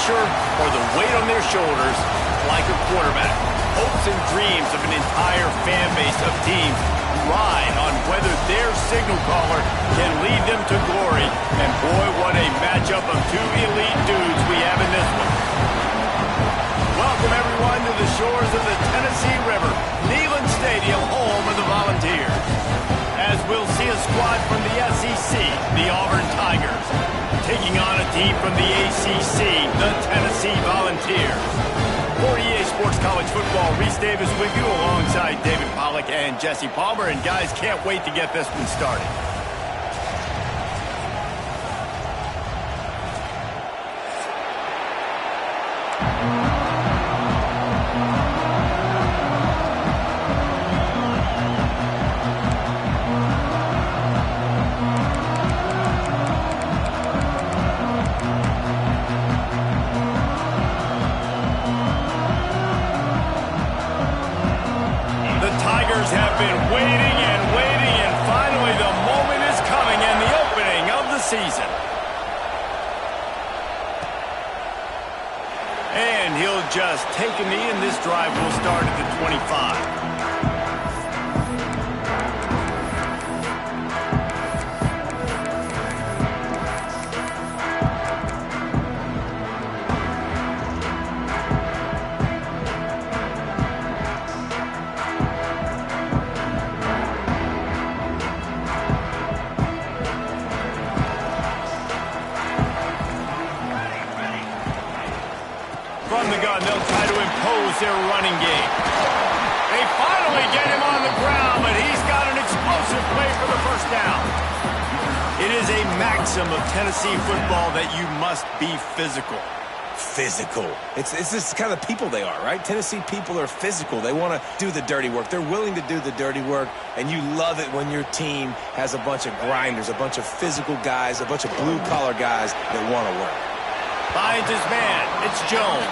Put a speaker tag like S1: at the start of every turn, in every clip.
S1: pressure or the weight on their shoulders like a quarterback. Hopes and dreams of an entire fan base of teams ride on whether their signal caller can lead them to glory. And boy, what a matchup of two elite dudes we have in this one. Welcome everyone to the shores of the Tennessee River, Neyland Stadium, home of the Volunteers. As we'll see a squad from the SEC, the Auburn Tigers, taking on a team from the ACC, the Tennessee Volunteers. For EA Sports College Football, Reese Davis with you alongside David Pollack and Jesse Palmer. And guys, can't wait to get this one started. Have been waiting and waiting, and finally the moment is coming and the opening of the season. And he'll just take a knee, and this drive will start at the 25. From the gun, they'll try to impose their running game. They finally get him on the ground, but he's got an explosive play for the first down. It is a maxim of Tennessee football that you must be physical.
S2: Physical. It's just kind of the people they are, right? Tennessee people are physical. They want to do the dirty work. They're willing to do the dirty work, and you love it when your team has a bunch of grinders, a bunch of physical guys, a bunch of blue-collar guys that want to work.
S1: Finds his man. It's Jones.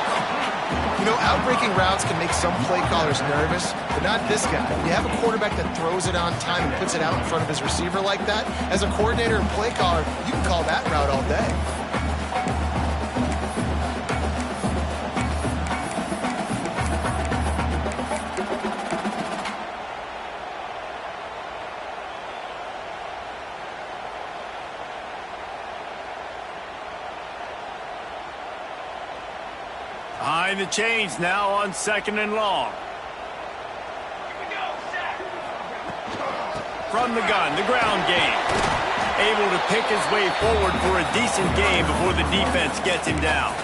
S3: You know, outbreaking routes can make some play callers nervous, but not this guy. When you have a quarterback that throws it on time and puts it out in front of his receiver like that, as a coordinator and play caller, you can call that route all day.
S1: Behind the chains now on 2nd and long. From the gun, the ground game. Able to pick his way forward for a decent game before the defense gets him down.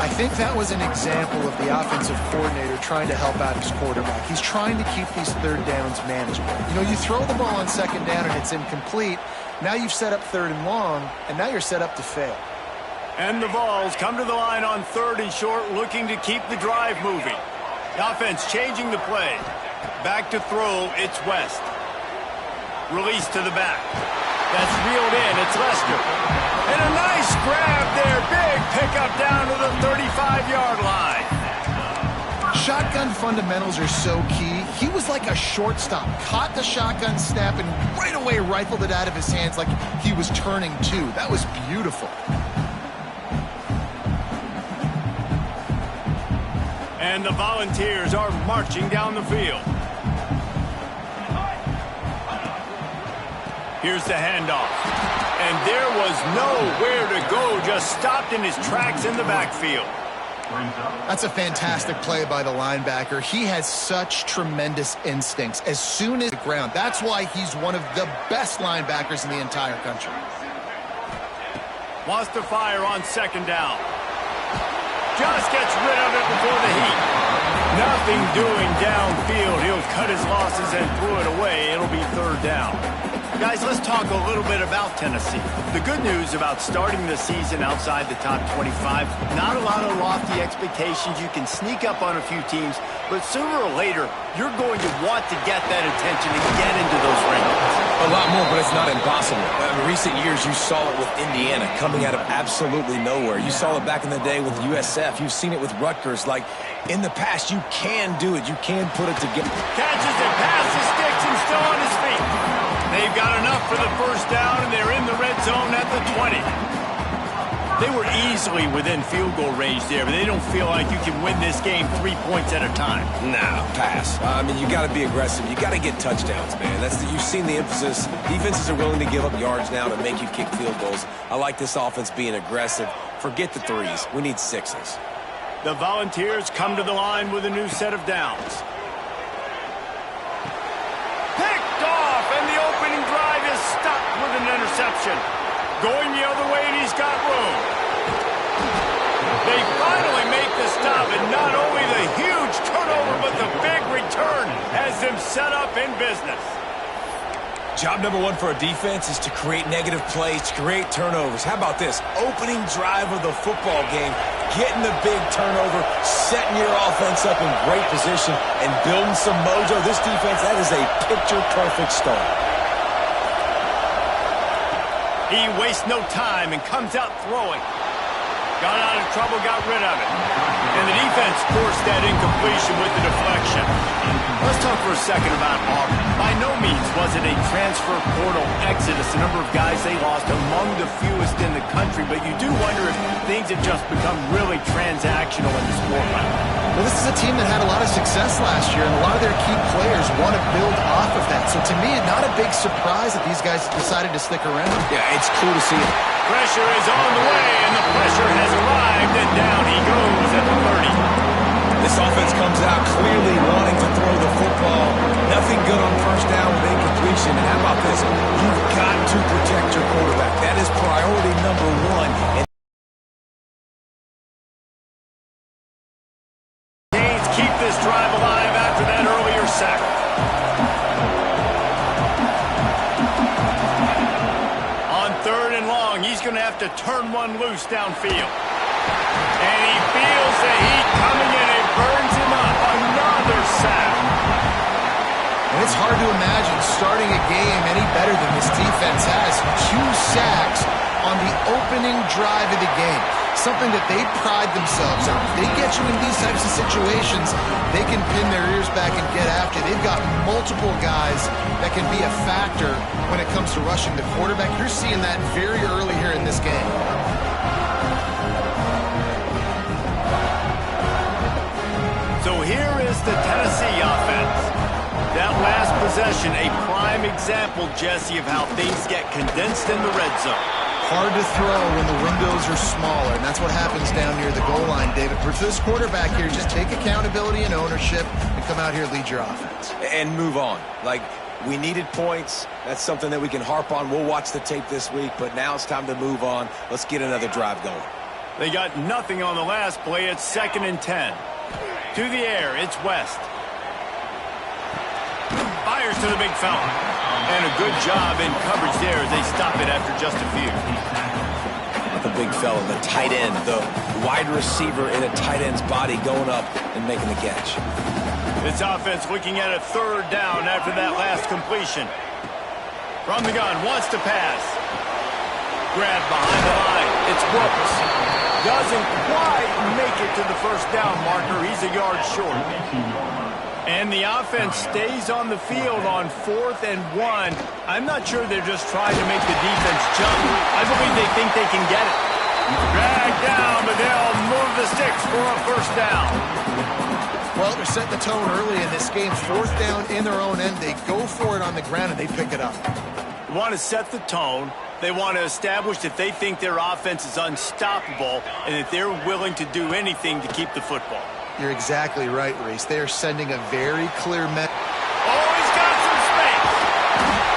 S3: I think that was an example of the offensive coordinator trying to help out his quarterback. He's trying to keep these third downs manageable. You know, you throw the ball on 2nd down and it's incomplete. Now you've set up 3rd and long, and now you're set up to fail.
S1: And the Vols come to the line on 3rd and short, looking to keep the drive moving. The offense changing the play. Back to throw, it's West. Release to the back. That's reeled in, it's Lester. And a nice grab there, big pickup down to the 35-yard line.
S3: Shotgun fundamentals are so key. He was like a shortstop, caught the shotgun snap and right away rifled it out of his hands like he was turning two. That was beautiful.
S1: And the Volunteers are marching down the field. Here's the handoff. And there was nowhere to go, just stopped in his tracks in the backfield.
S3: That's a fantastic play by the linebacker. He has such tremendous instincts as soon as the ground. That's why he's one of the best linebackers in the entire country.
S1: Wants to fire on 2nd down. Just gets rid of it before the heat. Nothing doing downfield. He'll cut his losses and throw it away. It'll be 3rd down. Guys, let's talk a little bit about Tennessee. The good news about starting the season outside the top 25, not a lot of lofty expectations. You can sneak up on a few teams, but sooner or later, you're going to want to get that attention and get into those rankings.
S2: A lot more, but it's not impossible. In recent years, you saw it with Indiana coming out of absolutely nowhere. You saw it back in the day with USF. You've seen it with Rutgers. Like, in the past, you can do it. You can put it together.
S1: Catches it, passes, sticks, and still on his feet. They've got enough for the 1st down, and they're in the red zone at the 20. They were easily within field goal range there, but they don't feel like you can win this game 3 points at a time.
S2: Nah, pass. I mean, you got to be aggressive. You got to get touchdowns, man. You've seen the emphasis. Defenses are willing to give up yards now to make you kick field goals. I like this offense being aggressive. Forget the threes. We need sixes.
S1: The Volunteers come to the line with a new set of downs. Picked off, and the opening drive is stopped with an interception. Going the other way, and he's got room. They finally make the stop, and not only the huge turnover, but the big return has them set up in business.
S2: Job number one for a defense is to create negative plays, to create turnovers. How about this? Opening drive of the football game, getting the big turnover, setting your offense up in great position, and building some mojo. This defense, that is a picture-perfect start.
S1: He wastes no time and comes out throwing. Got out of trouble, got rid of it. And the defense forced that incompletion with the deflection. Let's talk for a second about Auburn. By no means was it a transfer portal exodus, the number of guys they lost among the fewest in the country, but you do wonder if things have just become really transactional in the sport right now.
S3: Well, this is a team that had a lot of success last year, and a lot of their key players want to build off of that. So to me, not a big surprise that these guys decided to stick around.
S2: Yeah, it's cool to see it.
S1: Pressure is on the way, and the pressure has arrived, and down he goes at the 30.
S2: This offense comes out clearly wanting to throw the football. Nothing good on first down with incompletion. And how about this? You've got to protect your quarterback. That is priority number one.
S1: Gaines keep this drive alive after that earlier sack. On 3rd and long, he's going to have to turn one loose downfield. And he feels the heat coming in. It burns him up. Another sack.
S3: And it's hard to imagine starting a game any better than this defense has. 2 sacks on the opening drive of the game. Something that they pride themselves on. If they get you in these types of situations, they can pin their ears back and get after. They've got multiple guys that can be a factor when it comes to rushing the quarterback. You're seeing that very early here in this game.
S1: So here is the Tennessee offense. That last possession, a prime example, Jesse, of how things get condensed in the red zone.
S3: Hard to throw when the windows are smaller, and that's what happens down near the goal line, David. For this quarterback here, just take accountability and ownership and come out here and lead your offense.
S2: And move on. Like, we needed points. That's something that we can harp on. We'll watch the tape this week, but now it's time to move on. Let's get another drive going.
S1: They got nothing on the last play. It's 2nd and 10. To the air, it's West. Fires to the big fella. And a good job in coverage there as they stop it after just a few.
S2: The big fella, the tight end, the wide receiver in a tight end's body going up and making the catch.
S1: This offense looking at a 3rd down after that last completion. From the gun, wants to pass. Grabbed behind the line. It's Brooks. Doesn't quite make it to the 1st down marker. He's a yard short. And the offense stays on the field on 4th and 1. I'm not sure they're just trying to make the defense jump. I believe they think they can get it. Dragged down, but they'll move the sticks for a 1st down.
S3: Well, they're setting the tone early in this game. 4th down in their own end. They go for it on the ground, and they pick it up.
S1: They want to set the tone. They want to establish that they think their offense is unstoppable and that they're willing to do anything to keep the football.
S3: You're exactly right, Reese. They are sending a very clear message.
S1: Oh, he's got some space.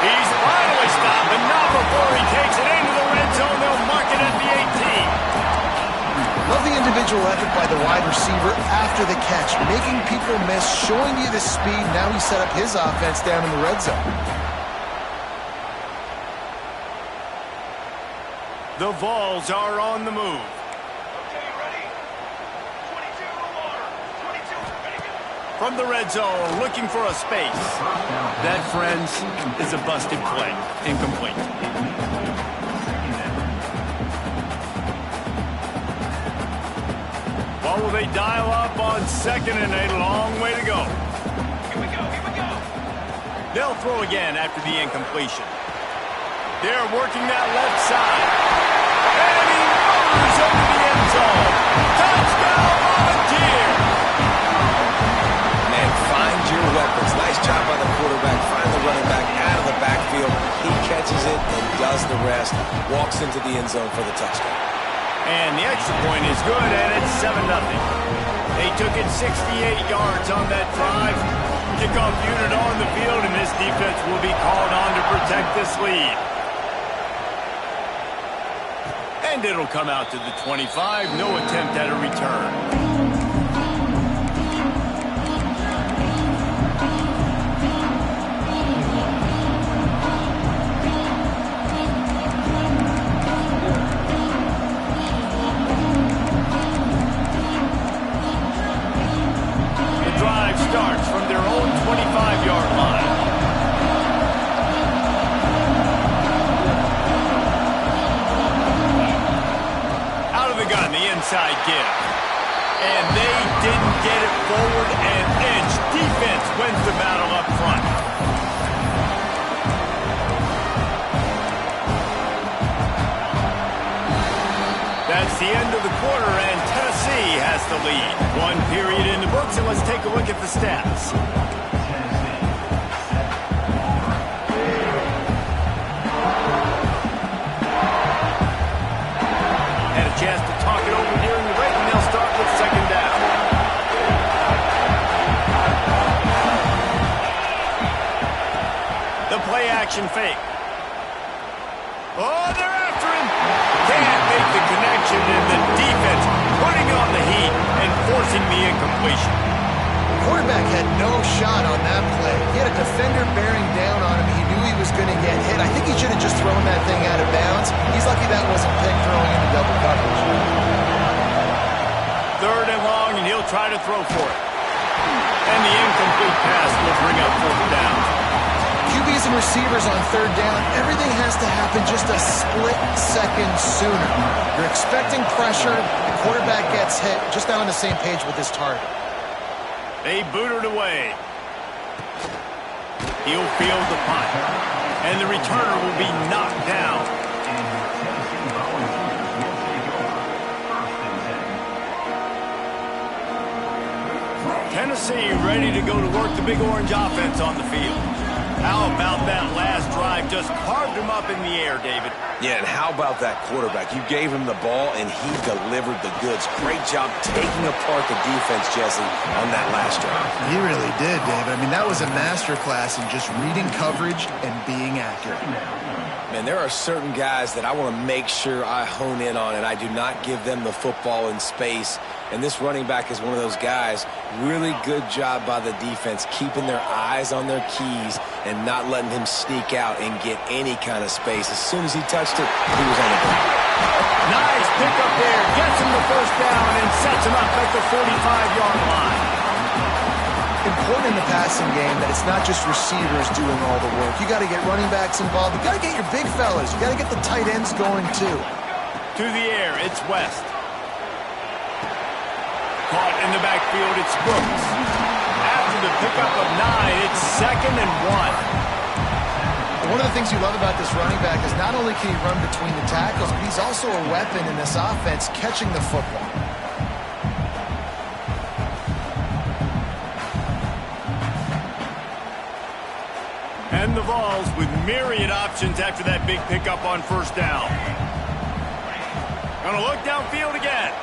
S1: He's finally stopped, but not before he takes it into the red zone. They'll mark it at the 18.
S3: Love the individual effort by the wide receiver after the catch, making people miss, showing you the speed. Now he set up his offense down in the red zone.
S1: The Vols are on the move. From the red zone, looking for a space. That, friends, is a busted play. Incomplete. What will they dial up on 2nd and a long way to go? Here we go, here we go. They'll throw again after the incompletion. They're working that left side. And he powers over the end zone. Touchdown, Volunteer!
S2: Man, find your weapons. Nice job by the quarterback. Find the running back out of the backfield. He catches it and does the rest. Walks into the end zone for the touchdown.
S1: And the extra point is good, and it's 7-0. They took it 68 yards on that drive. Kickoff unit on the field, and this defense will be called on to protect this lead. And it'll come out to the 25. No attempt at a return. Starts from their own 25-yard line. Out of the gun, the inside give. And they didn't get it forward an inch. Defense wins the battle up front. That's the end of the quarter, and Tennessee has the lead. One period in the books, and let's take a look at the stats. Had a chance to talk it over during the break, and they'll start with second down. The play action fake. Oh, they're after him. Can't make the connection, and the defense putting on the heat and forcing the incompletion.
S3: The quarterback had no shot on that play. He had a defender bearing down on him. He knew he was going to get hit. I think he should have just thrown that thing out of bounds. He's lucky that wasn't picked throwing into double coverage.
S1: Third and long, and he'll try to throw for it. And the incomplete pass will bring up fourth down.
S3: QBs and receivers on third down, everything has to happen just a split second sooner. You're expecting pressure, the quarterback gets hit, just not on the same page with his target.
S1: They boot it away. He'll field the punt, and the returner will be knocked down. Tennessee ready to go to work the Big Orange offense on the field. How about that last drive? Just carved him up in the air, David.
S2: Yeah, and how about that quarterback? You gave him the ball, and he delivered the goods. Great job taking apart the defense, Jesse, on that last drive.
S3: He really did, David. I mean, that was a masterclass in just reading coverage and being accurate.
S2: Man, there are certain guys that I want to make sure I hone in on, and I do not give them the football in space. And this running back is one of those guys. Really good job by the defense, keeping their eyes on their keys and not letting him sneak out and get any kind of space. As soon as he touched it, he was on the ground.
S1: Nice pickup there. Gets him the first down and sets him up at the 45-yard line.
S3: Important in the passing game that it's not just receivers doing all the work. You got to get running backs involved. You got to get your big fellas. You got to get the tight ends going too.
S1: To the air, it's West. Caught in the backfield, it's Brooks. After the pickup of 9, it's 2nd and 1.
S3: One of the things you love about this running back is not only can he run between the tackles, but he's also a weapon in this offense catching the football.
S1: And the Vols with myriad options after that big pickup on first down. Gonna look downfield again.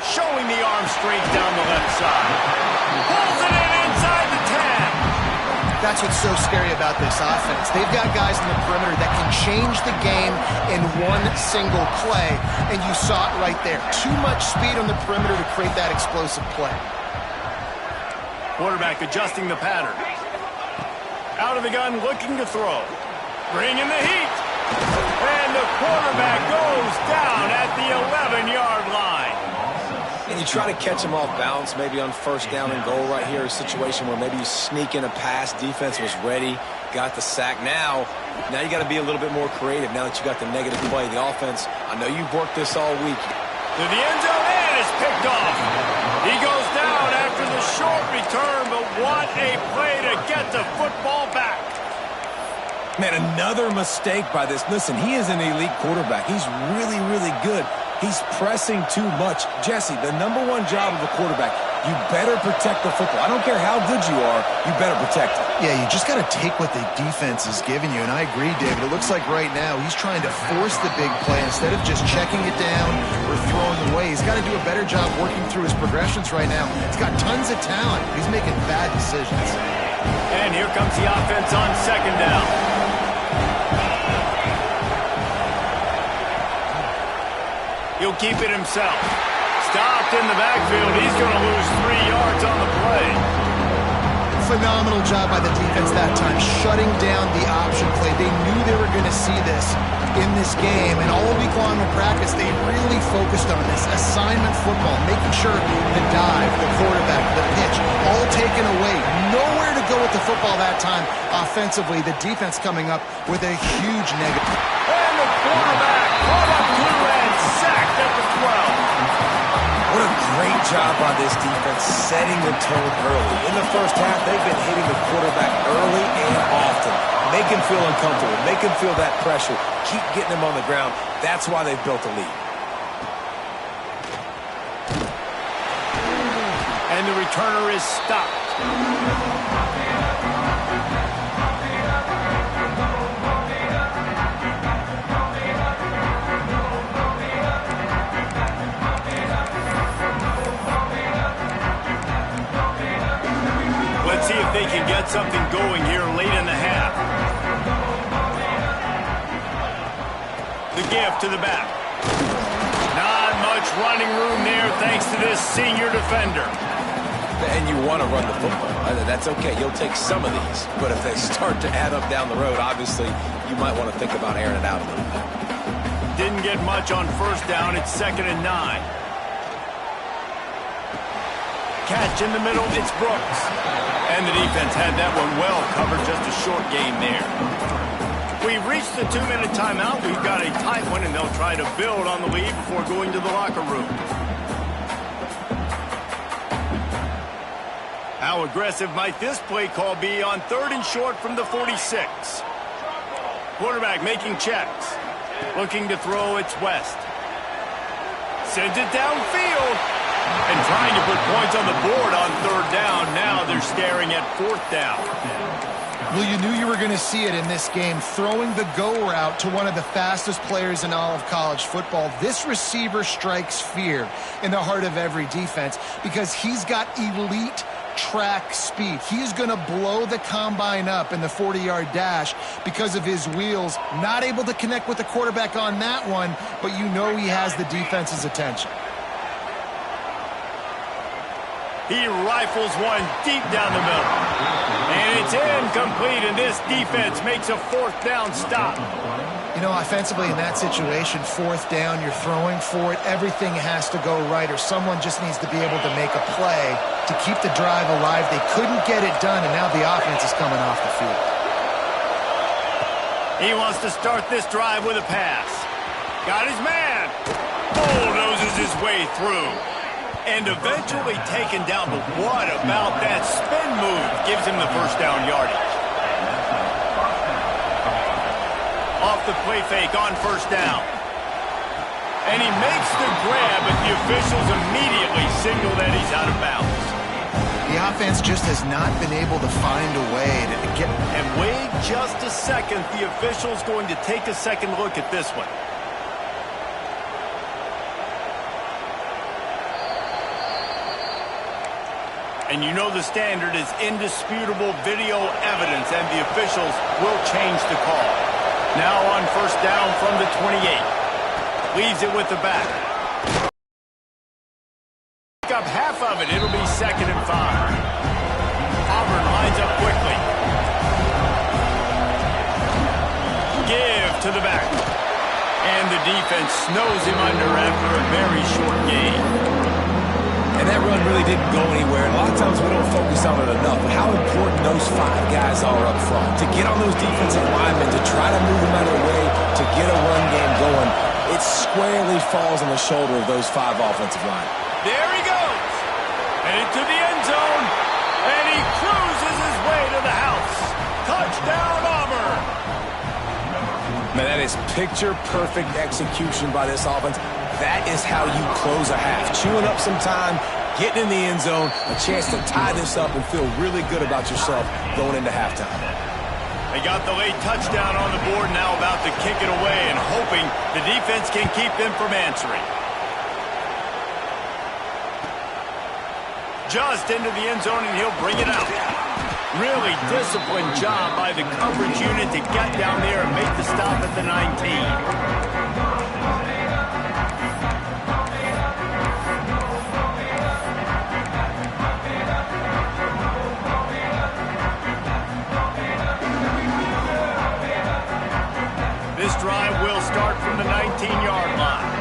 S1: Showing the arm straight down the left side. Pulls it in inside the 10.
S3: That's what's so scary about this offense. They've got guys in the perimeter that can change the game in one single play, and you saw it right there. Too much speed on the perimeter to create that explosive play.
S1: Quarterback adjusting the pattern. Out of the gun, looking to throw. Bringing the heat. And the quarterback goes down at the 11-yard line.
S2: And you try to catch him off balance, maybe on first down and goal right here, a situation where maybe you sneak in a pass. Defense was ready, got the sack. Now you got to be a little bit more creative now that you got the negative play. The offense, I know you've worked this all week.
S1: To the end zone, and it's picked off. He goes down after the short return, but what a play to get the football back.
S2: Man, another mistake by this. Listen, he is an elite quarterback. He's really, really good. He's pressing too much. Jesse, the number one job of a quarterback, you better protect the football. I don't care how good you are, you better protect it.
S3: Yeah, you just got to take what the defense is giving you, and I agree, David. It looks like right now he's trying to force the big play instead of just checking it down or throwing away. He's got to do a better job working through his progressions right now. He's got tons of talent. He's making bad decisions.
S1: And here comes the offense on second down. He'll keep it himself. Stopped in the backfield. He's going to lose 3 yards on the play.
S3: Phenomenal job by the defense that time, shutting down the option play. They knew they were going to see this in this game, and all week long in practice, they really focused on this assignment football, making sure the dive, the quarterback, the pitch, all taken away. Nowhere to go with the football that time offensively. The defense coming up with a huge negative.
S1: And the quarterback caught up through and sacked at the 12.
S2: What a great job by this defense setting the tone early. In the first half, they've been hitting the quarterback early and often. Make him feel uncomfortable. Make him feel that pressure. Keep getting him on the ground. That's why they've built a lead.
S1: And the returner is stopped. Let's see if they can get something going here late in the half. The give to the back. Not much running room there thanks to this senior defender.
S2: And you want to run the football. That's okay. You'll take some of these. But if they start to add up down the road, obviously, you might want to think about airing it out a little bit.
S1: Didn't get much on first down. It's 2nd and 9. Catch in the middle. It's Brooks. And the defense had that one well covered. Just a short game there. We've reached the 2-minute timeout. We've got a tight one, and they'll try to build on the lead before going to the locker room. How aggressive might this play call be on 3rd and short from the 46? Quarterback making checks. Looking to throw, it's West. Sends it downfield. And trying to put points on the board on 3rd down. Now they're staring at 4th down.
S3: Well, you knew you were going to see it in this game, throwing the go route to one of the fastest players in all of college football. This receiver strikes fear in the heart of every defense because he's got elite track speed. He's going to blow the combine up in the 40-yard dash because of his wheels. Not able to connect with the quarterback on that one, but you know he has the defense's attention.
S1: He rifles one deep down the middle. And it's incomplete, and this defense makes a 4th down stop.
S3: You know, offensively in that situation, 4th down, you're throwing for it. Everything has to go right, or someone just needs to be able to make a play to keep the drive alive. They couldn't get it done, and now the offense is coming off the field.
S1: He wants to start this drive with a pass. Got his man. Bulldozes his way through. And eventually taken down, but what about that spin move? Gives him the 1st down yardage. Off the play fake on 1st down. And he makes the grab, but the officials immediately signal that he's out of bounds.
S3: The offense just has not been able to find a way to get...
S1: And wait just a second. The official's going to take a second look at this one. And you know the standard is indisputable video evidence, and the officials will change the call. Now on 1st down from the 28. Leaves it with the back. Pick up half of it. It'll be 2nd and 5. Auburn lines up quickly. Give to the back. And the defense snows him under after a very short game.
S2: And that run really didn't go anywhere. A lot of times we don't focus on it enough. How important those 5 guys are up front. To get on those defensive linemen, to try to move them out of the way, to get a run game going, it squarely falls on the shoulder of those 5 offensive linemen.
S1: There he goes. Headed to the end zone. And he cruises his way to the house. Touchdown, Auburn.
S2: Man, that is picture-perfect execution by this offense. That is how you close a half. Chewing up some time, getting in the end zone, a chance to tie this up and feel really good about yourself going into halftime.
S1: They got the late touchdown on the board, now about to kick it away and hoping the defense can keep them from answering. Just into the end zone, and he'll bring it out. Really disciplined job by the coverage unit to get down there and make the stop at the 19. This drive will start from the 19-yard line.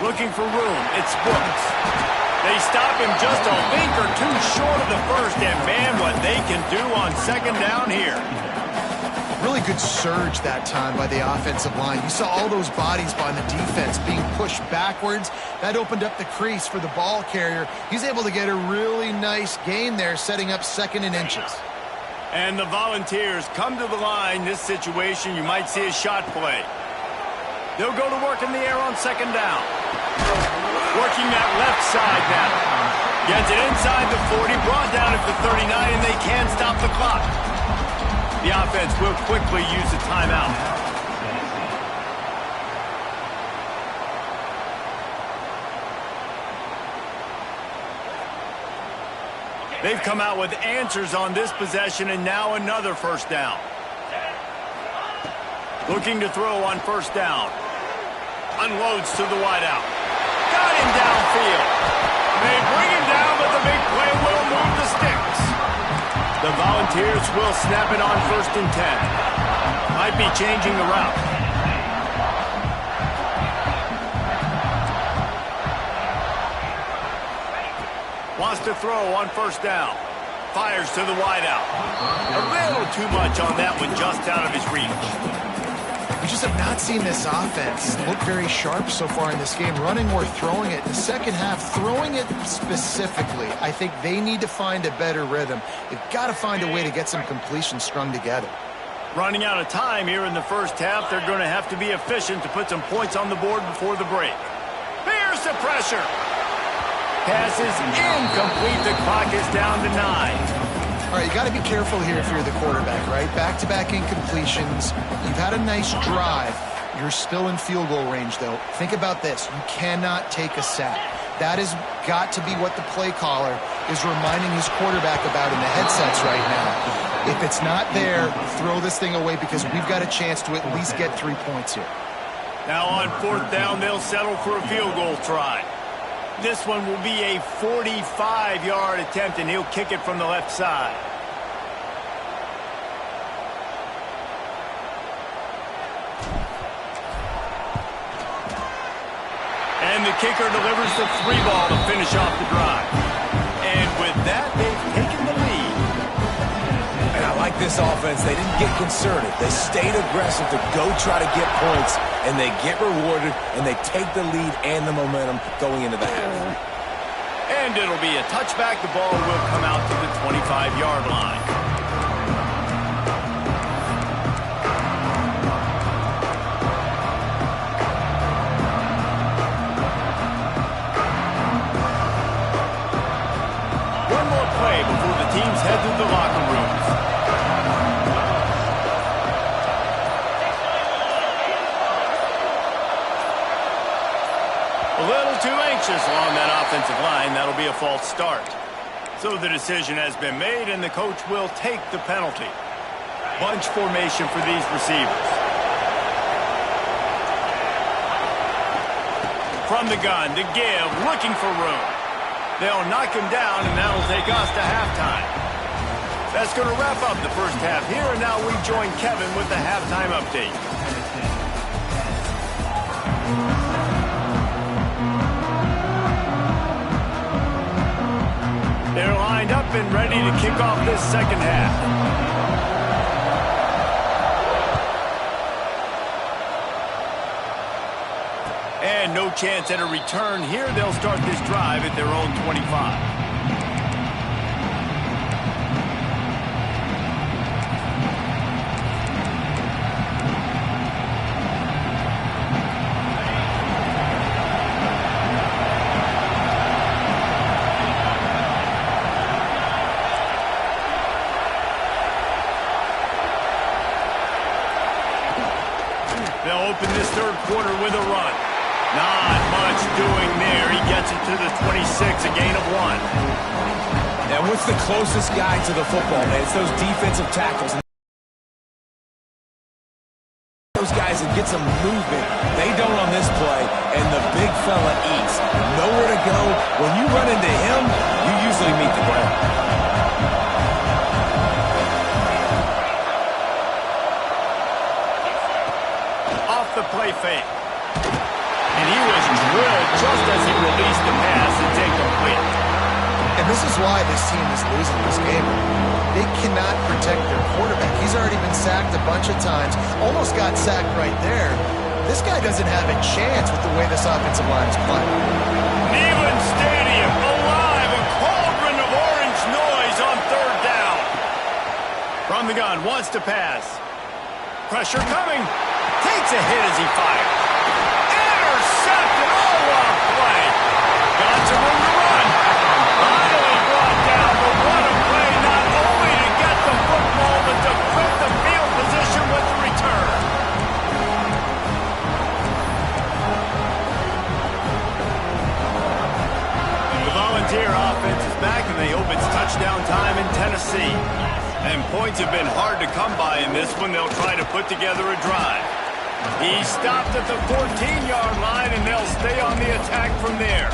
S1: Looking for room, it's Brooks. They stop him just a link or two short of the first, and man, what they can do on second down here.
S3: Really good surge that time by the offensive line. You saw all those bodies by the defense being pushed backwards. That opened up the crease for the ball carrier. He's able to get a really nice gain there, setting up 2nd and inches.
S1: And the Volunteers come to the line. This situation, you might see a shot play. They'll go to work in the air on second down. Working that left side now. Gets it inside the 40, brought down at the 39, and they can stop the clock. The offense will quickly use a timeout. They've come out with answers on this possession, and now another first down. Looking to throw on first down. Unloads to the wideout. Got him downfield. They bring him down, but the big play will move the sticks. The Volunteers will snap it on 1st and 10. Might be changing the route. Wants to throw on first down. Fires to the wideout. A little too much on that one, just out of his reach.
S3: We just have not seen this offense look very sharp so far in this game, running or throwing it. In the second half, throwing it specifically, I think they need to find a better rhythm. They've got to find a way to get some completions strung together.
S1: Running out of time here in the first half, they're going to have to be efficient to put some points on the board before the break. Here's the pressure. Pass is incomplete. The clock is down to 9.
S3: All right, you got to be careful here if you're the quarterback, right? Back-to-back incompletions. You've had a nice drive. You're still in field goal range, though. Think about this. You cannot take a sack. That has got to be what the play caller is reminding his quarterback about in the headsets right now. If it's not there, throw this thing away because we've got a chance to at least get 3 points here.
S1: Now on 4th down, they'll settle for a field goal try. This one will be a 45-yard attempt, and he'll kick it from the left side. And the kicker delivers the 3-ball to finish off the drive. And with that, they've taken the lead.
S2: And I like this offense. They didn't get concerted. They stayed aggressive to go try to get points, and they get rewarded, and they take the lead and the momentum going into the half.
S1: And it'll be a touchback. The ball will come out to the 25-yard line. One more play before the teams head to the locker rooms. A little too anxious along that offensive line. That'll be a false start. So the decision has been made, and the coach will take the penalty. Bunch formation for these receivers. From the gun, to give, looking for room. They'll knock him down, and that'll take us to halftime. That's going to wrap up the first half here, and now we join Kevin with the halftime update. They're lined up and ready to kick off this second half. And no chance at a return here. They'll start this drive at their own 25. open this third quarter with a run. Not much doing there. He gets it to the 26, a gain of 1.
S2: Now, what's the closest guy to the football, man? It's those defensive tackles. Those guys and get some movement. They don't on this play, and the big fella eats. Nowhere to go. When you run into him, you usually meet the ground.
S1: Off the play fake. And he was drilled just as he released the pass. It's incomplete.
S3: And this is why this team is losing this game. They cannot protect their quarterback. He's already been sacked a bunch of times. Almost got sacked right there. This guy doesn't have a chance with the way this offensive line is playing.
S1: Neyland Stadium alive. A cauldron of orange noise on third down. From the gun, wants to pass. Pressure coming. Takes a hit as he fires. Intercepted. Oh, what a play. Got some room to run. Finally brought down, but what a play. Not only to get the football, but to flip the field position with the return. The Volunteer offense is back, and they hope it's touchdown time in Tennessee. And points have been hard to come by in this one. They'll try to put together a drive. He stopped at the 14-yard line, and they'll stay on the attack from there.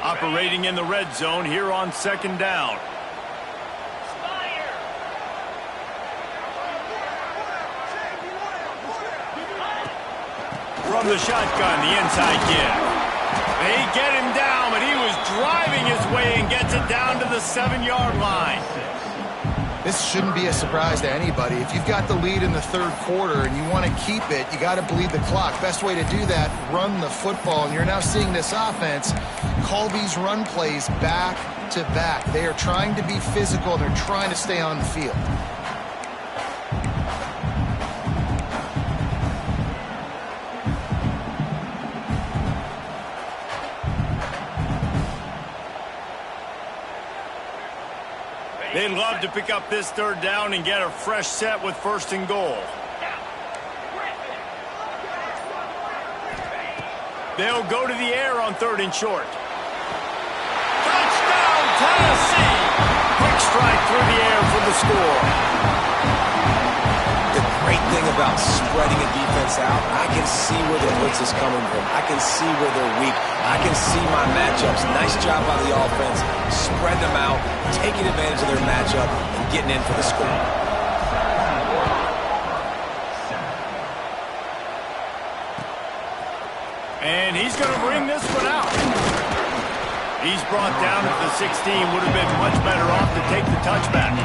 S1: Operating in the red zone here on second down. From the shotgun, the inside give. They get him down, but he was driving his way and gets it down to the 7-yard line.
S3: This shouldn't be a surprise to anybody. If you've got the lead in the third quarter and you want to keep it, you got to bleed the clock. Best way to do that, run the football. And you're now seeing this offense call these run plays back to back. They are trying to be physical. They're trying to stay on the field.
S1: They'd love to pick up this third down and get a fresh set with first and goal. They'll go to the air on third and short. Touchdown, Tennessee! Quick strike through the air for the score.
S2: The great thing about spreading a defense out, I can see where the blitz is coming from. I can see where they're weak. I can see my matchups. Nice job by the offense. Spread them out, taking advantage of their matchup, and getting in for the score.
S1: And he's going to bring this one out. He's brought down at the 16. Would have been much better off to take the touchback.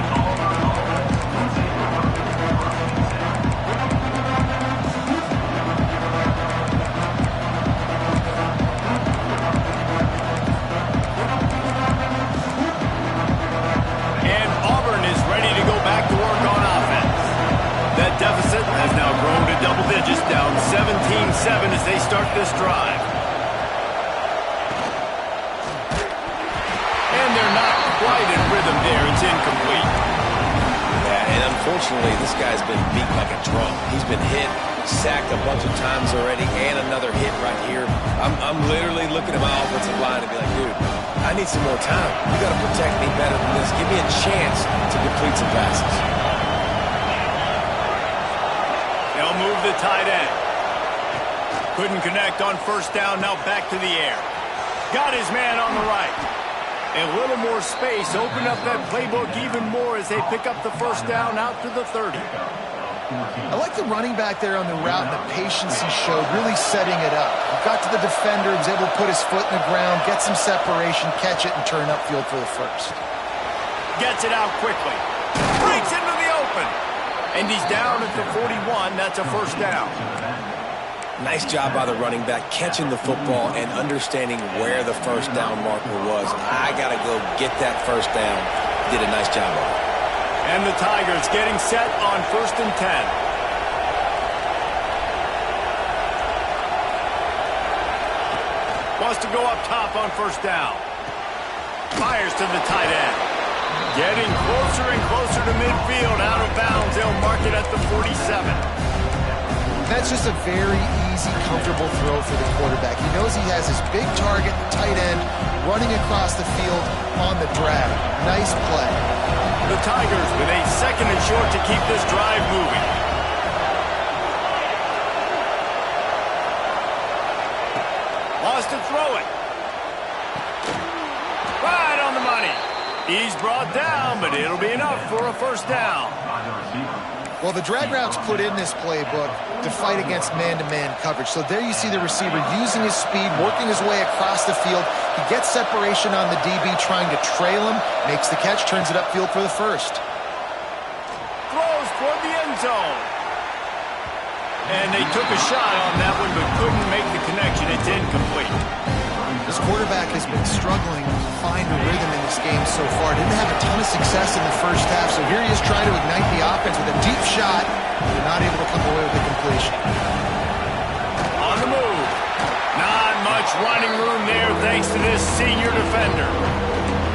S1: Auburn is ready to go back to work on offense. That deficit has now grown to double digits, down 17-7 as they start this drive. And they're not quite in rhythm there. It's incomplete.
S2: Yeah, and unfortunately, this guy's been beat like a drum. He's been hit, sacked a bunch of times already, and another hit right here. I'm literally looking at my offensive line and be like, dude, I need some more time. You got to protect me better than this. Give me a chance to complete some passes.
S1: They'll move the tight end. Couldn't connect on first down. Now back to the air. Got his man on the right. A little more space. Open up that playbook even more as they pick up the first down out to the 30.
S3: I like the running back there on the route and the patience he showed, really setting it up. He got to the defender, was able to put his foot in the ground, get some separation, catch it, and turn upfield for the first.
S1: Gets it out quickly. Breaks into the open. And he's down at the 41. That's a first down.
S2: Nice job by the running back, catching the football and understanding where the first down marker was. I got to go get that first down. Did a nice job of it.
S1: And the Tigers getting set on first and 10. Wants to go up top on first down. Fires to the tight end. Getting closer and closer to midfield. Out of bounds. They'll mark it at the 47.
S3: That's just a very easy, comfortable throw for the quarterback. He knows he has his big target, the tight end, running across the field on the drag. Nice play.
S1: The Tigers with a second and short to keep this drive moving. Wants to throw it. Right on the money. He's brought down, but it'll be enough for a first down.
S3: Well, the drag route's put in this playbook to fight against man-to-man coverage. So there you see the receiver using his speed, working his way across the field. He gets separation on the DB, trying to trail him, makes the catch, turns it upfield for the first.
S1: Throws toward the end zone. And they took a shot on that one, but couldn't make the connection. It's incomplete.
S3: This quarterback has been struggling to find a rhythm in this game so far. Didn't have a ton of success in the first half, so here he is trying to ignite the offense with a deep shot, but not able to come away with the completion.
S1: On the move. Not much running room there thanks to this senior defender.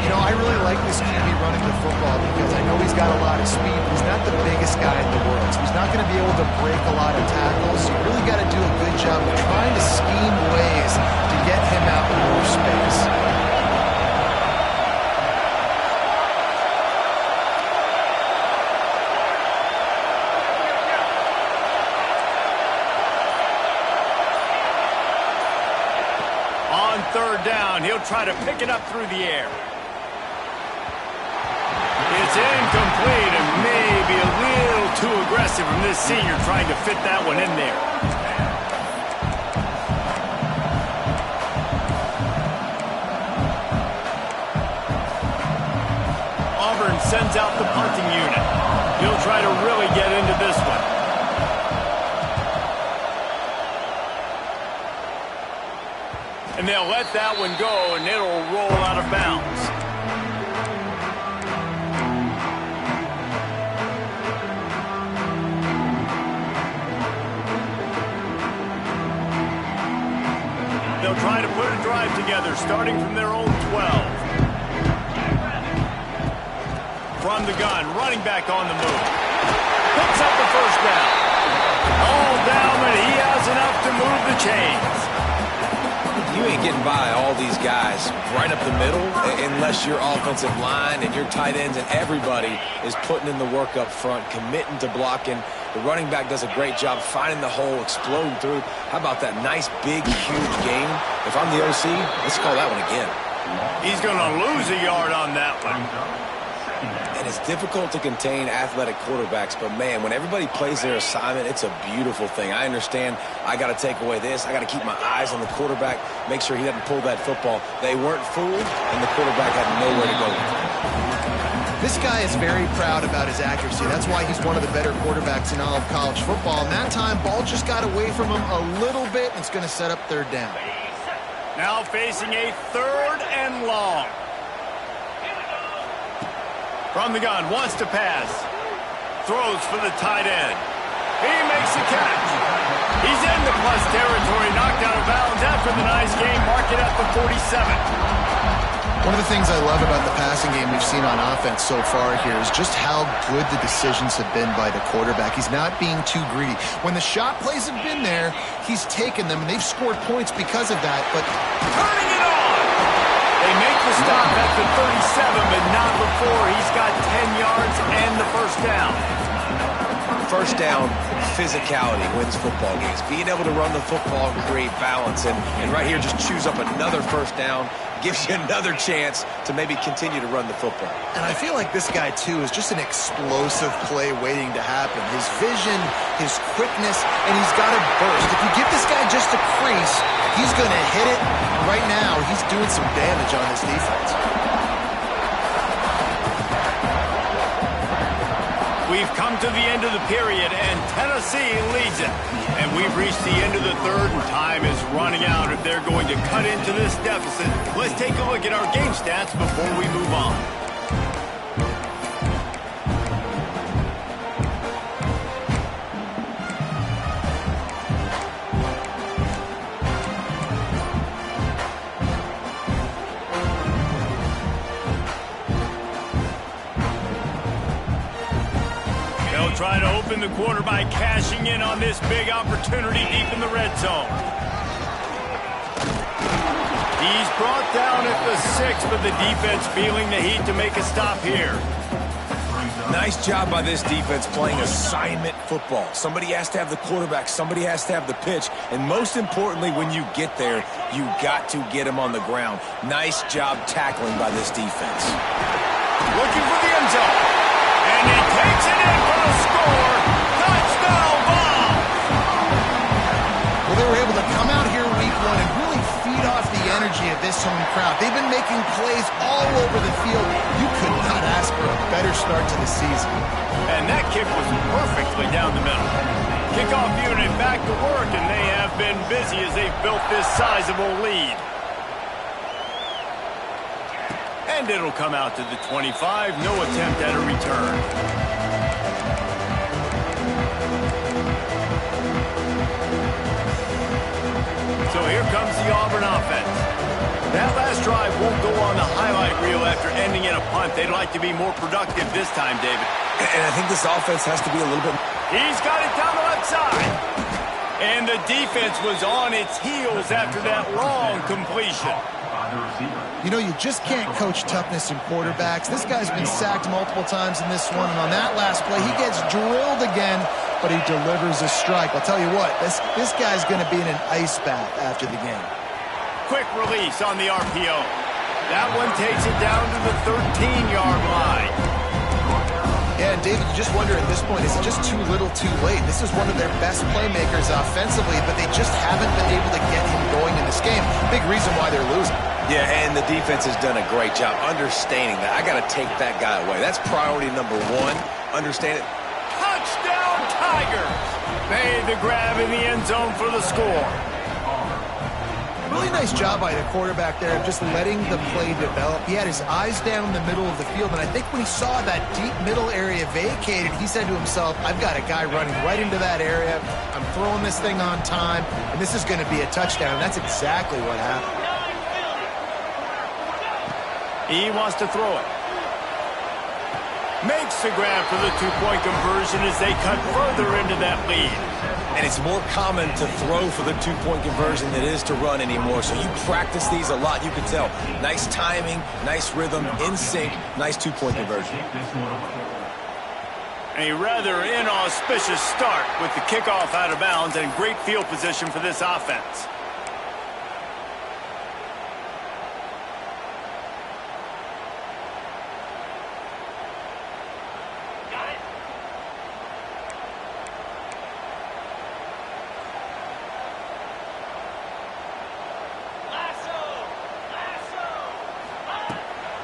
S3: You know, I really like this QB running the football because I know he's got a lot of speed, but he's not the biggest guy in the world, so he's not going to be able to break a lot of tackles. So you really got to do a good job of trying to scheme ways to get him out in more space.
S1: On third down, he'll try to pick it up through the air. It's incomplete and maybe a little too aggressive from this senior trying to fit that one in there. Auburn sends out the punting unit. He'll try to really get into this one. And they'll let that one go, and it'll roll out of bounds. They'll try to put a drive together, starting from their own 12. From the gun, running back on the move. Picks up the first down. All down, but he has enough to move the chains.
S2: You ain't getting by all these guys right up the middle unless your offensive line and your tight ends and everybody is putting in the work up front, committing to blocking. The running back does a great job finding the hole, exploding through. How about that nice, big, huge gain? If I'm the OC, let's call that one again.
S1: He's going to lose a yard on that one.
S2: And it's difficult to contain athletic quarterbacks, but man, when everybody plays their assignment, it's a beautiful thing. I understand I got to take away this. I got to keep my eyes on the quarterback, make sure he doesn't pull that football. They weren't fooled, and the quarterback had nowhere to go with it.
S3: This guy is very proud about his accuracy. That's why he's one of the better quarterbacks in all of college football. And that time, ball just got away from him a little bit, and it's going to set up third down.
S1: Now facing a third and long. From the gun, wants to pass. Throws for the tight end. He makes the catch. He's in the plus territory, knocked out of bounds after the nice game. Mark it at the 47.
S3: One of the things I love about the passing game we've seen on offense so far here is just how good the decisions have been by the quarterback. He's not being too greedy. When the shot plays have been there, he's taken them, and they've scored points because of that. But
S1: turning it on! They make the stop at the 37, but not before he's got 10 yards and the first down.
S2: First down, physicality wins football games. Being able to run the football and create balance. And right here, just choose up another first down. Gives you another chance to maybe continue to run the football.
S3: And I feel like this guy, too, is just an explosive play waiting to happen. His vision, his quickness, and he's got a burst. If you give this guy just a crease, he's going to hit it. Right now, he's doing some damage on this defense.
S1: We've come to the end of the period, and Tennessee leads it. And we've reached the end of the third, and time is running out if they're going to cut into this deficit. Let's take a look at our game stats before we move on. try to open the quarter by cashing in on this big opportunity deep in the red zone. He's brought down at the 6, but the defense feeling the heat to make a stop here.
S2: Nice job by this defense playing assignment football. Somebody has to have the quarterback, somebody has to have the pitch, and most importantly, when you get there, you got to get him on the ground. Nice job tackling by this defense.
S1: Looking for the end zone, and he takes it in for the score. Touchdown ball!
S3: Well, they were able to come out here week 1 and really feed off the energy of this home crowd. They've been making plays all over the field. You could not ask for a better start to the season.
S1: And that kick was perfectly down the middle. Kickoff unit back to work, and they have been busy as they've built this sizable lead. And it'll come out to the 25. No attempt at a return. So here comes the Auburn offense. That last drive won't go on the highlight reel after ending in a punt. They'd like to be more productive this time, David.
S2: And I think this offense has to be a little bit...
S1: He's got it down the left side. And the defense was on its heels after that long completion.
S3: You know, you just can't coach toughness in quarterbacks. This guy's been sacked multiple times in this one, and on that last play, he gets drilled again, but he delivers a strike. I'll tell you what, this guy's going to be in an ice bath after the game.
S1: Quick release on the RPO. That one takes it down to the 13-yard line.
S3: Yeah, and David, you just wonder at this point, is it just too little too late? This is one of their best playmakers offensively, but they just haven't been able to get him going in this game. Big reason why they're losing.
S2: Yeah, and the defense has done a great job understanding that. I got to take that guy away. That's priority number 1. Understand it.
S1: Touchdown, Tigers! Made the grab in the end zone for the score.
S3: Really nice job by the quarterback there of just letting the play develop. He had his eyes down the middle of the field, and I think when he saw that deep middle area vacated, he said to himself, I've got a guy running right into that area. I'm throwing this thing on time, and this is going to be a touchdown. That's exactly what happened.
S1: He wants to throw it. Makes the grab for the two-point conversion as they cut further into that lead.
S2: And it's more common to throw for the two-point conversion than it is to run anymore. So you practice these a lot. You can tell. Nice timing, nice rhythm, in sync, nice two-point conversion.
S1: A rather inauspicious start with the kickoff out of bounds and great field position for this offense.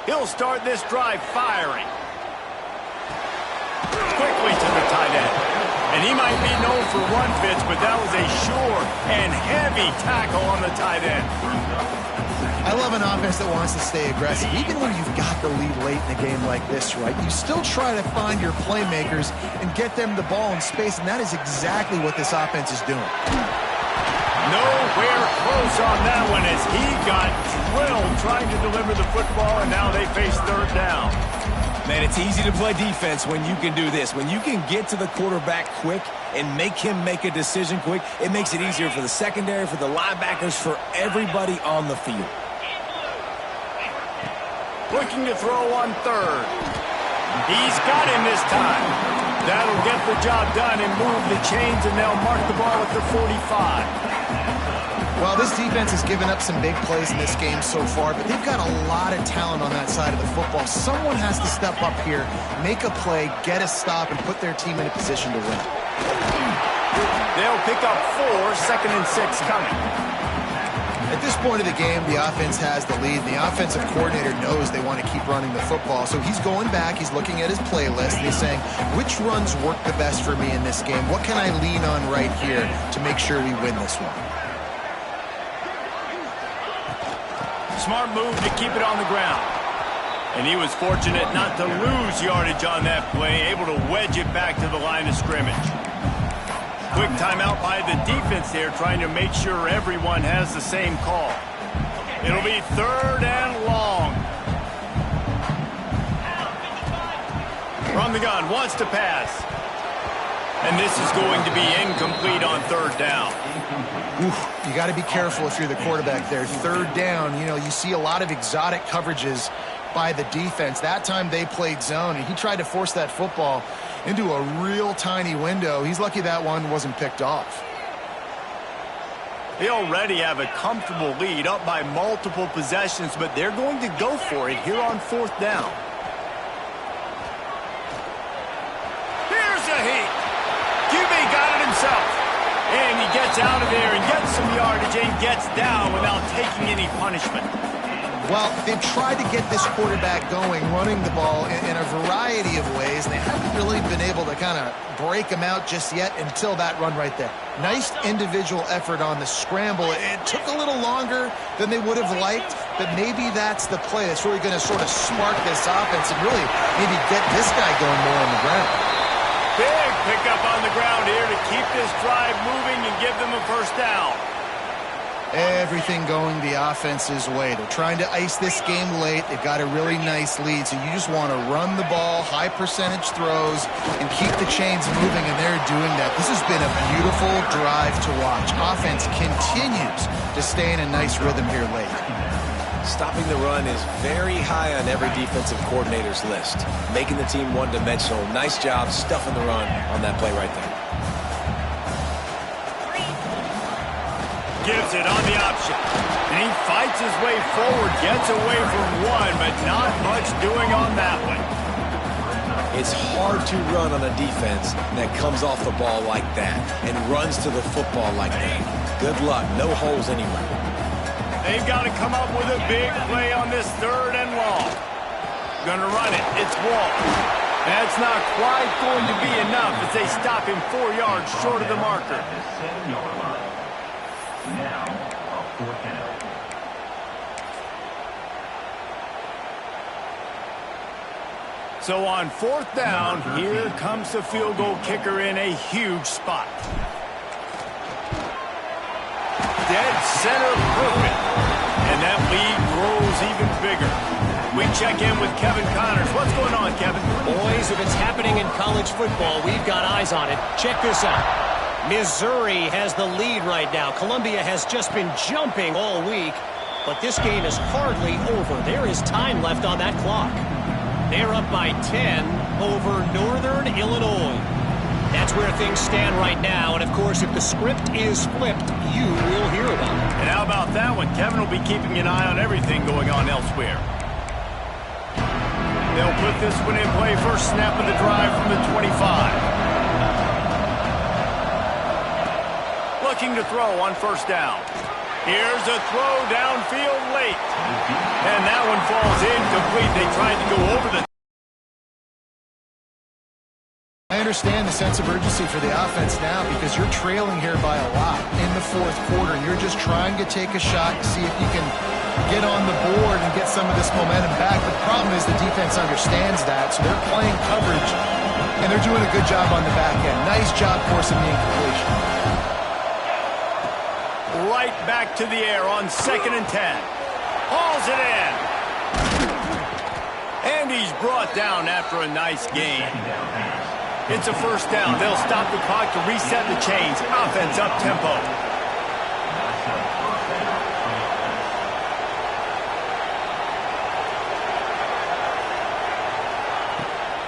S1: He'll start this drive firing. Quickly to the tight end. And he might be known for run fits, but that was a sure and heavy tackle on the tight end.
S3: I love an offense that wants to stay aggressive. Even when you've got the lead late in a game like this, right? You still try to find your playmakers and get them the ball in space, and that is exactly what this offense is doing.
S1: Nowhere close on that one as he got drilled trying to deliver the football, and now they face third down.
S2: Man, it's easy to play defense when you can do this. When you can get to the quarterback quick and make him make a decision quick, it makes it easier for the secondary, for the linebackers, for everybody on the field.
S1: Looking to throw on third. He's got him this time. That'll get the job done and move the chains, and they'll mark the ball at the 45.
S3: Well, this defense has given up some big plays in this game so far, but they've got a lot of talent on that side of the football. Someone has to step up here, make a play, get a stop, and put their team in a position to win.
S1: They'll pick up 4, 2nd and 6 coming.
S3: At this point of the game, the offense has the lead. The offensive coordinator knows they want to keep running the football, so he's going back, he's looking at his playlist, and he's saying, which runs work the best for me in this game? What can I lean on right here to make sure we win this one?
S1: Smart move to keep it on the ground. And he was fortunate not to lose yardage on that play, able to wedge it back to the line of scrimmage. Quick timeout by the defense there, trying to make sure everyone has the same call. It'll be third and long. From the gun, wants to pass. And this is going to be incomplete on third down.
S3: Oof, you got to be careful if you're the quarterback there. Third down, you know, you see a lot of exotic coverages by the defense. That time they played zone, and he tried to force that football into a real tiny window. He's lucky that one wasn't picked off.
S1: They already have a comfortable lead, up by multiple possessions, but they're going to go for it here on fourth down. Here's a heat. QB got it himself. And he gets out of there and gets some yardage and gets down without taking any punishment.
S3: Well, they've tried to get this quarterback going, running the ball in a variety of ways, and they haven't really been able to kind of break him out just yet until that run right there. Nice individual effort on the scramble. It took a little longer than they would have liked, but maybe that's the play that's really going to sort of spark this offense and really maybe get this guy going more on the ground.
S1: Big pickup on the ground here to keep this drive moving and give them a first down.
S3: Everything going the offense's way. They're trying to ice this game late. They've got a really nice lead, so you just want to run the ball, high percentage throws, and keep the chains moving, and they're doing that. This has been a beautiful drive to watch. Offense continues to stay in a nice rhythm here late.
S2: Stopping the run is very high on every defensive coordinator's list. Making the team one-dimensional. Nice job stuffing the run on that play right there.
S1: Gives it on the option. And he fights his way forward, gets away from one, but not much doing on that one.
S2: It's hard to run on a defense that comes off the ball like that and runs to the football like that. Good luck. No holes anywhere.
S1: They've got to come up with a big play on this third and long. Gonna run it. It's Wall. That's not quite going to be enough as they stop him 4 yards short of the marker.
S4: Now, a fourth down.
S1: So on fourth down, here comes the field goal kicker in a huge spot. Dead center perfect. And that lead grows even bigger. We check in with Kevin Connors. What's going on, Kevin?
S5: Boys, if it's happening in college football, we've got eyes on it. Check this out. Missouri has the lead right now. Columbia has just been jumping all week, but this game is hardly over. There is time left on that clock. They're up by 10 over Northern Illinois. That's where things stand right now, and of course, if the script is flipped, you will hear about it.
S1: And how about that one? Kevin will be keeping an eye on everything going on elsewhere. They'll put this one in play. First snap of the drive from the 25. Looking to throw on first down. Here's a throw downfield late. And that one falls incomplete. They tried to go over the...
S3: I understand the sense of urgency for the offense now because you're trailing here by a lot in the fourth quarter. And you're just trying to take a shot to see if you can get on the board and get some of this momentum back. But the problem is the defense understands that, so they're playing coverage, and they're doing a good job on the back end. Nice job forcing the incompletion.
S1: Right back to the air on 2nd and 10. Hauls it in. And he's brought down after a nice gain. It's a first down. They'll stop the clock to reset the chains. Offense up tempo.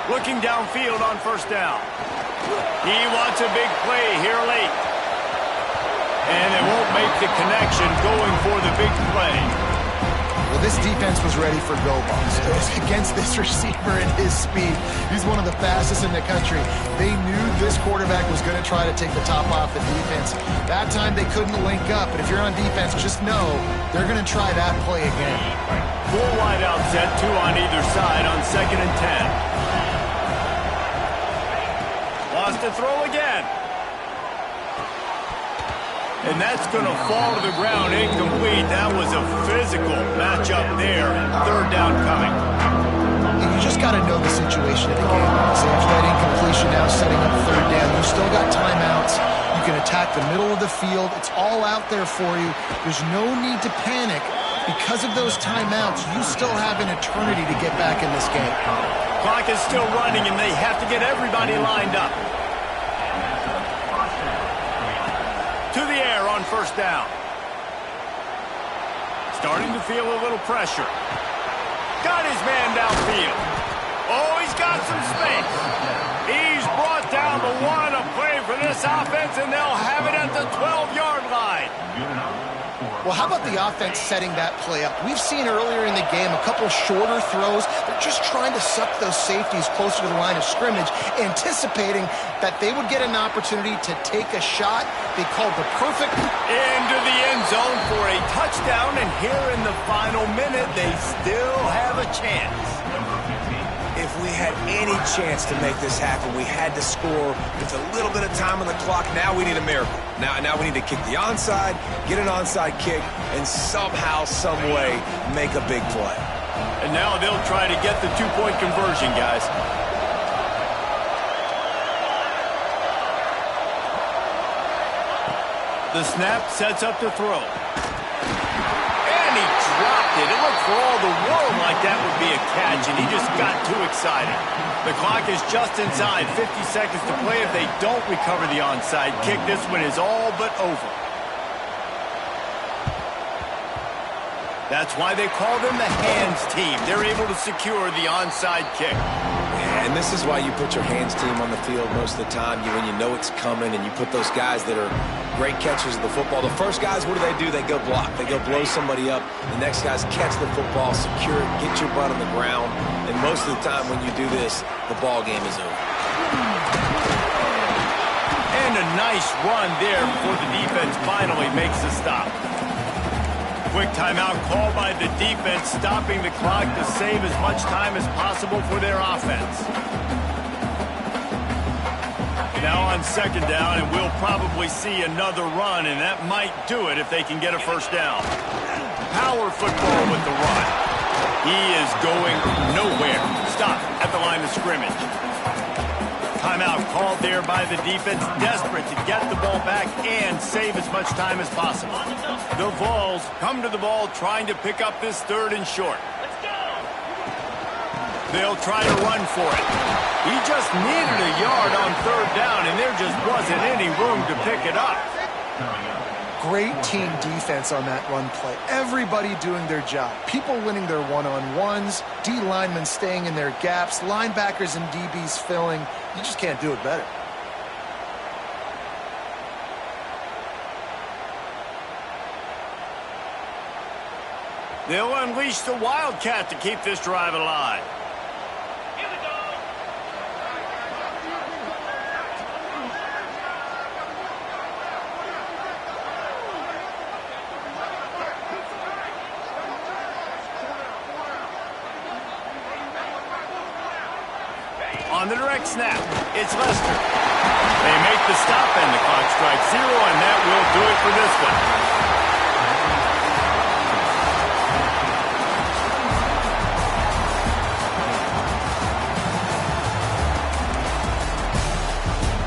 S1: Looking downfield on first down. He wants a big play here late. And they won't make the connection going for the big play.
S3: Well, this defense was ready for go balls against this receiver and his speed. He's one of the fastest in the country. They knew this quarterback was going to try to take the top off the defense. That time they couldn't link up, but if you're on defense, just know they're going to try that play again.
S1: Full wide out set, 2 on either side on 2nd and 10. Lost to throw again. And that's going to fall to the ground incomplete. That was a physical matchup there. Third down coming.
S3: You just got to know the situation of the game. So after that incompletion now setting up third down, you still got timeouts. You can attack the middle of the field. It's all out there for you. There's no need to panic. Because of those timeouts, you still have an eternity to get back in this game.
S1: Clock is still running, and they have to get everybody lined up. on first down. Starting to feel a little pressure. Got his man downfield. Oh, he's got some space. He's brought down the one, a play for this offense, and they'll have it at the 12-yard line.
S3: Well, how about the offense setting that play up? We've seen earlier in the game a couple shorter throws. They're just trying to suck those safeties closer to the line of scrimmage, anticipating that they would get an opportunity to take a shot. They called the perfect
S1: into the end zone for a touchdown, and here in the final minute, they still have a chance.
S2: If we had any chance to make this happen, we had to score with a little bit of time on the clock. Now we need a miracle. Now we need to kick the onside, get an onside kick, and somehow, some way, make a big play.
S1: And now they'll try to get the two-point conversion, guys. The snap sets up the throw. And he dropped it. It looked for all the world like that would be a catch, and he just got too excited. The clock is just inside 50 seconds to play. If they don't recover the onside kick, this one is all but over. That's why they call them the hands team. They're able to secure the onside kick.
S2: And this is why you put your hands team on the field most of the time. When you know it's coming, and you put those guys that are great catchers of the football. The first guys, what do? They go block. They go blow somebody up. The next guys catch the football, secure it, get your butt on the ground. And most of the time when you do this, the ball game is over.
S1: And a nice run there before the defense finally makes the stop. Quick timeout called by the defense, stopping the clock to save as much time as possible for their offense. Now on second down, and we'll probably see another run, and that might do it if they can get a first down. Power football with the run. He is going nowhere. Stop at the line of scrimmage. Timeout called there by the defense, desperate to get the ball back and save as much time as possible. The Vols come to the ball trying to pick up this third and short. They'll try to run for it. He just needed a yard on third down, and there just wasn't any room to pick it up.
S3: great team defense on that run play. Everybody doing their job. People winning their one-on-ones, D linemen staying in their gaps, linebackers and DBs filling. You just can't do it better.
S1: They'll unleash the Wildcat to keep this drive alive. On the direct snap, it's Lester. They make the stop and the clock strikes zero, and that will do it for this one.